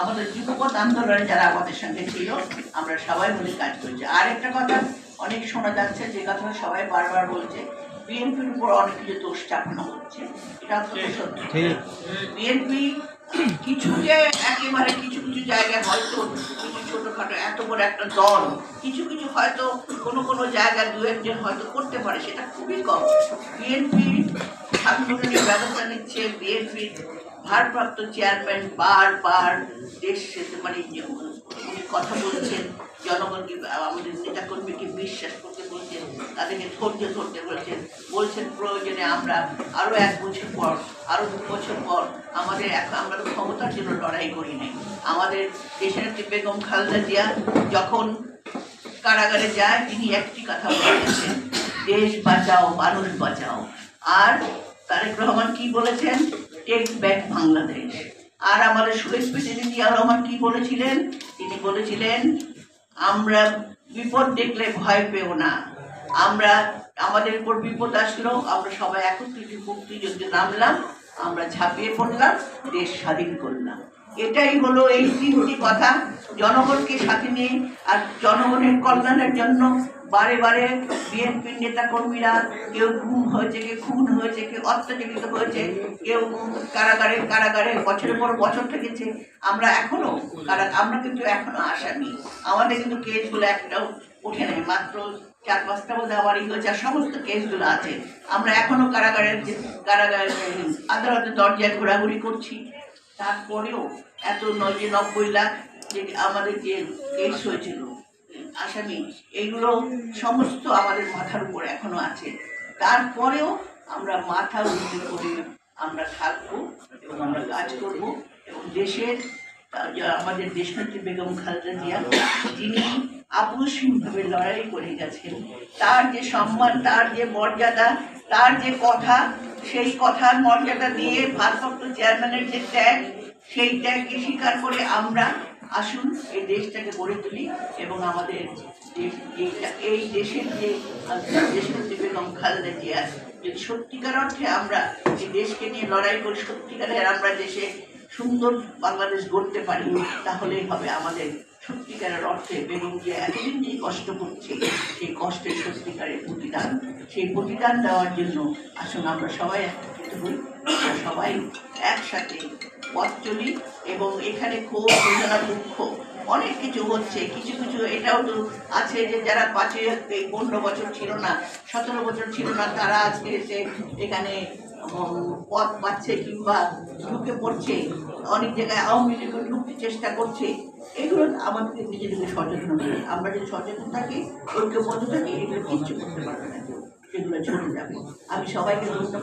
আমাদের যুবপথ আন্দোলনে যারা আমাদের সঙ্গে ছিল আমরা সবাই মিলে কাজ করছি। আর একটা কথা অনেক শোনা যাচ্ছে, যে কথা সবাই বারবার বলছে, বিএনপির উপর অনেক কিছু দোষ চাপানো হচ্ছে। এটা অত্যন্ত সত্যি। বিএনপি কিছু যে একেবারে কিছু কিছু জায়গায় হয়তো কিছু ছোটখাটো এত বড় একটা দল কিছু কিছু হয়তো কোনো কোনো জায়গায় দু একজন হয়তো করতে পারে, সেটা খুবই কম। বিএনপি সাংগঠনিক ব্যবস্থা নিচ্ছে, বিএনপির ভারপ্রাপ্ত চেয়ারম্যান বারবার দেশ মানে কথা বলছেন, জনগণকে আমাদের নেতাকর্মীকে বিশ্বাস করতে বলছেন, তাদেরকে ধৈর্য ধরতে বলছেন, বলছেন প্রয়োজনে আমরা আরও 1 বছর পর আরও 2 বছর পর আমাদের আমরা তো ক্ষমতার জন্য লড়াই করি নাই। আমাদের দেশের বেগম খালেদা জিয়া যখন কারাগারে যায় তিনি একটি কথা বলেছেন, দেশ বাঁচাও মানুষ বাঁচাও। আর তারেক রহমান কি বলেছেন, টেক ব্যাক বাংলাদেশ। আর আমাদের শহীদ প্রেসিডেন্ট জিয়া রহমান কি বলেছিলেন, তিনি বলেছিলেন আমরা বিপদ দেখলে ভয় পেও না, আমরা আমাদের উপর বিপদ আসলো আমরা সবাই একত্রিত মুক্তিযুদ্ধে নামলাম, আমরা ঝাঁপিয়ে পড়লাম, দেশ স্বাধীন করলাম। এটাই হলো এই 3টি কথা জনগণকে সাথে নিয়ে আর জনগণের কল্যাণের জন্য বারে বারে বিএনপির নেতাকর্মীরা কেউ গুম হয়েছে, কেউ খুন হয়েছে, কেউ অত্যাচারিত হয়েছে, কেউ কারাগারে কারাগারে বছরের পর বছর থেকেছে। আমরা কিন্তু এখনো আসামি, আমাদের কিন্তু কেসগুলো একটাও ওঠে নাই, মাত্র 4-5টা বোধহয় আমারই হয়েছে, আর সমস্ত কেসগুলো আছে। আমরা এখনো কারাগারে আদালতের দরজায় ঘোরাঘুরি করছি। তারপরেও এত 90 লাখ যে আমাদের যে কেস হয়েছিল আসামি, এইগুলো সমস্ত আমাদের মাথার উপর এখনো আছে। তারপরেও আমরা মাথা উঁচু করে আমরা থাকবো এবং আমরা কাজ করব। এবং দেশের আমাদের দেশনেত্রী বেগম খালেদা জিয়া যিনি আপোষহীনভাবে লড়াই করে গেছেন, তার যে সম্মান, তার যে মর্যাদা, তার যে কথা, সেই কথার মর্যাদা দিয়ে ভারপ্রাপ্ত চেয়ারম্যানের যে ত্যাগ, সেই ত্যাগকে স্বীকার করে আমরা আসুন এই দেশটাকে গড়ে তুলি এবং আমাদের এই দেশের যে দেশনেত্রী বেগম খালেদা জিয়া যদি সত্যিকার অর্থে আমরা এই দেশকে নিয়ে লড়াই করি, সত্যিকারের আমরা দেশে সুন্দর বাংলাদেশ গড়তে পারি, তাহলেই হবে আমাদের সত্যিকারের অর্থে বেগম জিয়া এতদিন যে কষ্ট করছে সেই কষ্টের সত্যিকারের প্রতিদান, সেই প্রতিদান দেওয়ার জন্য আসুন আমরা সবাই একত্রিত হই, সবাই একসাথে পথ চলি। এবং এখানে ক্ষোভ বেদনা দুঃখ অনেক কিছু হচ্ছে, কিছু কিছু এটাও তো আছে যে যারা 15 বছর ছিল না, 17 বছর ছিল না, তারা আজকে এসে এখানে পথ পাচ্ছে কিংবা ঢুকে পড়ছে, অনেক জায়গায় আওয়ামী লীগ ঢুকতে চেষ্টা করছে। এগুলো আমাদেরকে নিজেদেরকে সচেতন করি, আমরা যদি সচেতন থাকি, ঐক্যবদ্ধ থাকি, এগুলো কিচ্ছু করতে পারবে না, সেগুলো চলে যাবে। আমি সবাইকে ধন্যবাদ।